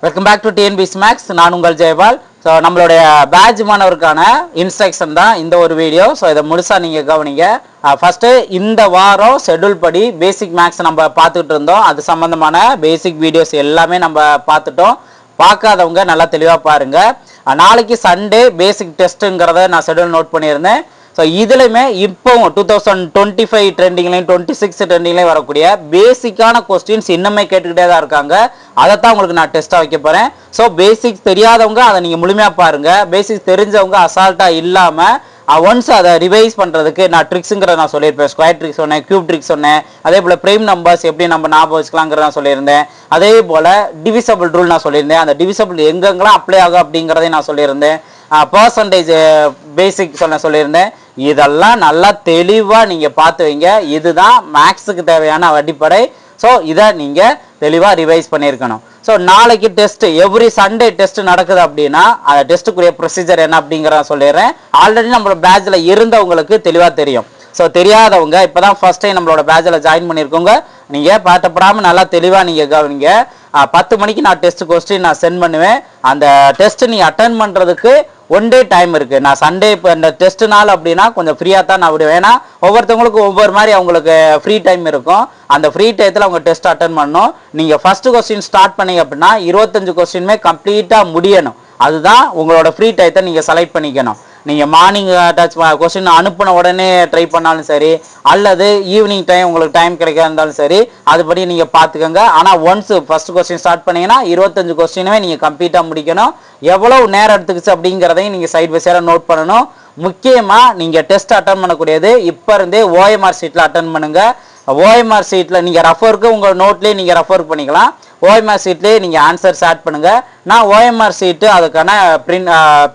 Welcome back to TNPSC maths. நான் உங்கள் Jayapal. So நம்மளுடைய பேட்ச் மாணவருக்கான இன்ஸ்ட்ரக்ஷன் தான் இந்த ஒரு வீடியோ. ஸோ இதை முழுசாக நீங்கள் கவனிங்க. ஃபஸ்ட்டு இந்த வாரம் ஷெட்யூல் படி பேசிக் மேக்ஸ் நம்ம பார்த்துக்கிட்டு இருந்தோம். அது சம்மந்தமான பேசிக் வீடியோஸ் எல்லாமே நம்ம பார்த்துட்டோம். பார்க்காதவங்க நல்லா தெளிவாக பாருங்கள். நாளைக்கு சண்டே பேசிக் டெஸ்ட்டுங்கிறத நான் ஷெட்யூல் நோட் பண்ணியிருந்தேன். ஸோ இதுலையுமே இப்போ 2025 ட்ரெண்டிங்லையும் 26 ட்ரெண்டிங்லையும் வரக்கூடிய பேசிக்கான கொஸ்டின்ஸ் இன்னுமே கேட்டுக்கிட்டே தான் இருக்காங்க. அதைத்தான் உங்களுக்கு நான் டெஸ்ட்டாக வைக்க போகிறேன். ஸோ பேசிக்ஸ் தெரியாதவங்க அதை நீங்கள் முழுமையாக பாருங்கள். பேசிக்ஸ் தெரிஞ்சவங்க அசால்ட்டாக இல்லாமல் ஒன்ஸ் அதை ரிவைஸ் பண்ணுறதுக்கு நான் ட்ரிக்ஸுங்கிற நான் சொல்லியிருப்பேன். ஸ்கொயர் ட்ரிக்ஸ் சொன்னேன், கியூப் ட்ரிக்ஸ் சொன்னேன். அதே போல் ப்ரைம் நம்பர்ஸ் எப்படி நம்ம ஞாபகம் வச்சுக்கலாங்கிற நான் சொல்லியிருந்தேன். அதே போல் டிவிசபிள் ரூல் நான் சொல்லியிருந்தேன். அந்த டிவிசபிள் எங்கெங்கெல்லாம் அப்ளை ஆகும் அப்படிங்கிறதையும் நான் சொல்லியிருந்தேன். பர்சன்டேஜ் பேசிக் சொல்லியிருந்தேன். இதெல்லாம் நல்லா தெளிவாக நீங்கள் பார்த்து வைங்க. இதுதான் மேக்ஸுக்கு தேவையான அடிப்படை. ஸோ இதை நீங்கள் தெளிவாக ரிவைஸ் பண்ணியிருக்கணும். ஸோ நாளைக்கு டெஸ்ட், எவ்ரி சண்டே டெஸ்ட் நடக்குது அப்படின்னா அந்த டெஸ்ட்டுக்குரிய ப்ரொசீஜர் என்ன அப்படிங்கிறத சொல்லிடுறேன். ஆல்ரெடி நம்மளோட பேட்சில் இருந்தவங்களுக்கு தெளிவாக தெரியும். ஸோ தெரியாதவங்க இப்போ தான் ஃபர்ஸ்ட் டைம் நம்மளோட பேட்சில் ஜாயின் பண்ணியிருக்கோங்க. நீங்கள் பாட்டப்படாமல் நல்லா தெளிவாக நீங்கள் கவனிங்க. 10 மணிக்கு நான் டெஸ்ட் கொஸ்டின் நான் சென்ட் பண்ணுவேன். அந்த டெஸ்ட் நீங்கள் அட்டன் பண்ணுறதுக்கு 1 டே டைம் இருக்குது. நான் சண்டே இப்போ இந்த டெஸ்ட் நாள் அப்படின்னா கொஞ்சம் ஃப்ரீயாக தான் நான் விடுவேன். ஏன்னா ஒவ்வொருத்தவங்களுக்கும் ஒவ்வொரு மாதிரி அவங்களுக்கு ஃப்ரீ டைம் இருக்கும். அந்த ஃப்ரீ டயத்தில் அவங்க டெஸ்ட் அட்டன் பண்ணணும். நீங்கள் ஃபஸ்ட்டு கொஸ்டின் ஸ்டார்ட் பண்ணீங்க அப்படின்னா 25 கொஸ்டினுமே கம்ப்ளீட்டாக முடியணும். அதுதான் உங்களோட ஃப்ரீ டயத்தை நீங்கள் செலக்ட் பண்ணிக்கணும். நீங்கள் மார்னிங் டச் கொஸ்டின் அனுப்பின உடனே ட்ரை பண்ணாலும் சரி, அல்லது ஈவினிங் டைம் உங்களுக்கு டைம் கிடைக்க இருந்தாலும் சரி, அதுபடி நீங்கள் பார்த்துக்கோங்க. ஆனால் ஒன்ஸ் ஃபஸ்ட் கொஸ்டின் ஸ்டார்ட் பண்ணீங்கன்னா 25 கொஸ்டினுமே நீங்கள் கம்ப்ளீட்டாக முடிக்கணும். எவ்வளோ நேரம் எடுத்துக்கிச்சு அப்படிங்கிறதையும் நீங்கள் சைட் பை சைடாக நோட் பண்ணணும். முக்கியமாக நீங்கள் டெஸ்ட் அட்டன் பண்ணக்கூடியது இப்போ இருந்தே ஓஎம்ஆர் ஷீட்டில் அட்டன் பண்ணுங்கள். ஓஎம்ஆர் ஷீட்டில் நீங்கள் ரெஃபருக்கு உங்கள் நோட்லேயே நீங்கள் ரெஃபர் பண்ணிக்கலாம். ஓஎம்ஆர் ஷீட்லேயே நீங்கள் ஆன்சர்ஸ் ஆட் பண்ணுங்கள். நான் ஓஎம்ஆர் ஷீட்டு அதுக்கான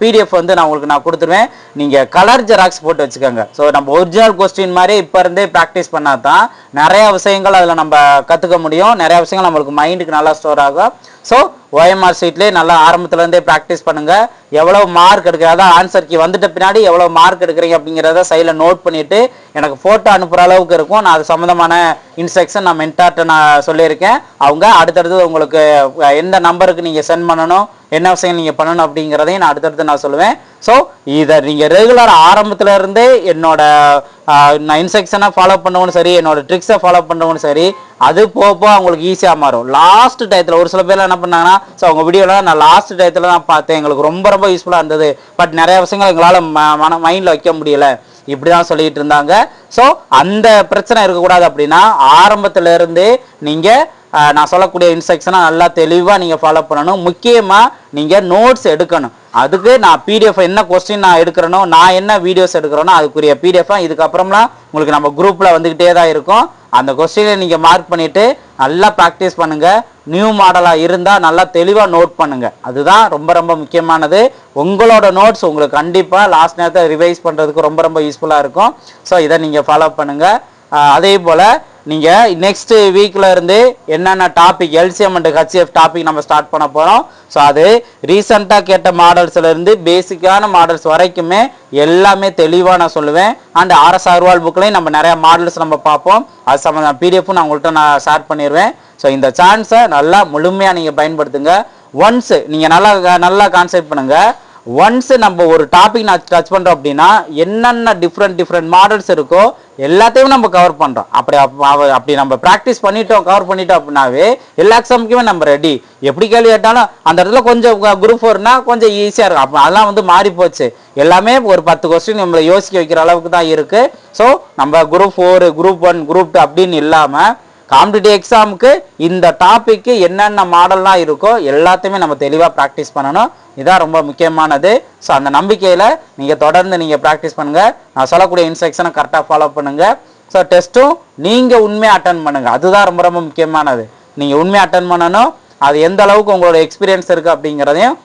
பிடிஎஃப் வந்து நான் உங்களுக்கு நான் கொடுத்துருவேன். நீங்கள் கலர் ஜெராக்ஸ் போட்டு வச்சுக்கோங்க. ஸோ நம்ம ஒரிஜினல் கொஸ்டின் மாதிரி இப்போ இருந்தே ப்ராக்டிஸ் பண்ணால் தான் நிறையா விஷயங்கள் அதில் நம்ம கற்றுக்க முடியும். நிறையா விஷயங்கள் நம்மளுக்கு மைண்டுக்கு நல்லா ஸ்டோர் ஆகும். ஸோ ஓஎம்ஆர் ஷீட்லேயே நல்லா ஆரம்பத்துலேருந்தே ப்ராக்டிஸ் பண்ணுங்கள். எவ்வளோ மார்க் எடுக்கிறதா, அதான் ஆன்சர் கீ வந்துட்ட பின்னாடி எவ்வளோ மார்க் எடுக்கிறீங்க அப்படிங்கிறத சைடில் நோட் பண்ணிவிட்டு எனக்கு ஃபோட்டோ அனுப்புகிற அளவுக்கு இருக்கும். நான் அது சம்மந்தமான இன்ஸ்ட்ரக்ஷன் நான் மென்டார்ட்ட நான் சொல்லியிருக்கேன். அவங்க அடுத்தடுத்து உங்களுக்கு எந்த நம்பருக்கு நீங்கள் சென்ட் பண்ணணும், என்ன விஷயம் நீங்கள் பண்ணணும் அப்படிங்கிறதையும் நான் அடுத்தடுத்து நான் சொல்லுவேன். ஸோ இதை நீங்கள் ரெகுலர் ஆரம்பத்தில் இருந்தே என்னோட நான் இன்ஸ்ட்ரக்ஷனை ஃபாலோ பண்ணவும் சரி, என்னோட ட்ரிக்ஸை ஃபாலோ பண்ணவும் சரி, அது போக அவங்களுக்கு ஈஸியாக மாறும். லாஸ்ட் டயத்தில் ஒரு சில பேர் என்ன பண்ணாங்கன்னா, ஸோ அவங்க வீடியோவில் நான் லாஸ்ட் டயத்தில் தான் பார்த்தேன், எங்களுக்கு ரொம்ப ரொம்ப யூஸ்ஃபுல்லாக இருந்தது, பட் நிறைய விஷயங்கள் எங்களால் மைண்டில் வைக்க முடியல, இப்படி தான் சொல்லிட்டு இருந்தாங்க. ஸோ அந்த பிரச்சனை இருக்கக்கூடாது அப்படின்னா ஆரம்பத்திலேருந்தே நீங்கள் நான் சொல்லக்கூடிய இன்ஸ்ட்ரக்ஷனை நல்லா தெளிவாக நீங்கள் ஃபாலோ பண்ணணும். முக்கியமாக நீங்கள் நோட்ஸ் எடுக்கணும். அதுக்கு நான் பிடிஎஃப் என்ன கொஸ்டின் நான் எடுக்கிறேனோ, நான் என்ன வீடியோஸ் எடுக்கிறேனோ அதுக்குரிய பிடிஎஃபாக இதுக்கப்புறம்லாம் உங்களுக்கு நம்ம குரூப்பில் வந்துக்கிட்டே தான் இருக்கும். அந்த கொஸ்டினை நீங்கள் மார்க் பண்ணிவிட்டு நல்லா ப்ராக்டிஸ் பண்ணுங்கள். நியூ மாடலாக இருந்தால் நல்லா தெளிவாக நோட் பண்ணுங்கள். அதுதான் ரொம்ப ரொம்ப முக்கியமானது. உங்களோட நோட்ஸ் உங்களுக்கு கண்டிப்பாக லாஸ்ட் நேரத்தை ரிவைஸ் பண்ணுறதுக்கு ரொம்ப ரொம்ப யூஸ்ஃபுல்லாக இருக்கும். ஸோ இதை நீங்கள் ஃபாலோ பண்ணுங்கள். அதே போல் நீங்கள் நெக்ஸ்ட் வீக்கில் இருந்து என்னென்ன topic LCM and HF topic நம்ம ஸ்டார்ட் பண்ண போகிறோம். ஸோ அது ரீசெண்டாக கேட்ட மாடல்ஸ்லேருந்து பேசிக்கான மாடல்ஸ் வரைக்குமே எல்லாமே தெளிவாக நான் சொல்லுவேன். அண்ட் ஆர்எஸ் அகர்வால் புக்லேயும் நம்ம நிறையா மாடல்ஸ் நம்ம பார்ப்போம். அது சம்மந்தம் பிடிஎஃப்பும் நான் உங்கள்கிட்ட நான் ஷேர் பண்ணிடுவேன். ஸோ இந்த சான்ஸை நல்லா முழுமையாக நீங்கள் பயன்படுத்துங்க. ஒன்ஸ் நீங்கள் நல்லா கான்செப்ட் பண்ணுங்கள். ஒன்ஸ் நம்ம ஒரு டாபிக் நான் டச் பண்ணுறோம் அப்படின்னா என்னென்ன டிஃப்ரெண்ட் மாடல்ஸ் இருக்கோ எல்லாத்தையும் நம்ம கவர் பண்ணுறோம். அப்படி நம்ம ப்ராக்டிஸ் பண்ணிட்டோம், கவர் பண்ணிட்டோம் அப்படின்னாவே எல்லா எக்ஸாமுக்குமே நம்ம ரெடி. எப்படி கேள்வி கேட்டாலும் அந்த இடத்துல கொஞ்சம் குரூப் 4னா கொஞ்சம் ஈஸியாக இருக்கும். அப்போ அதெல்லாம் வந்து மாறி போச்சு. எல்லாமே ஒரு 10 கொஸ்டின் நம்மளை யோசிக்க வைக்கிற அளவுக்கு தான் இருக்குது. ஸோ நம்ம குரூப் 4, குரூப் 1, குரூப் 2 அப்படின்னு இல்லாமல் காம்படிட்டிவ் எக்ஸாமுக்கு இந்த டாபிக்கு என்னென்ன மாடல்லாம் இருக்கோ எல்லாத்தையுமே நம்ம தெளிவாக ப்ராக்டிஸ் பண்ணணும். இதுதான் ரொம்ப முக்கியமானது. ஸோ அந்த நம்பிக்கையில் நீங்கள் தொடர்ந்து நீங்கள் ப்ராக்டிஸ் பண்ணுங்கள். நான் சொல்லக்கூடிய இன்ஸ்ட்ரக்ஷனை கரெக்டாக ஃபாலோ பண்ணுங்கள். ஸோ டெஸ்ட்டும் நீங்கள் உண்மையாக அட்டன் பண்ணுங்கள். அதுதான் ரொம்ப ரொம்ப முக்கியமானது. நீங்கள் உண்மையாக அட்டன் பண்ணணும். அது எந்த அளவுக்கு உங்களோட எக்ஸ்பீரியன்ஸ் இருக்குது அப்படிங்கிறதையும்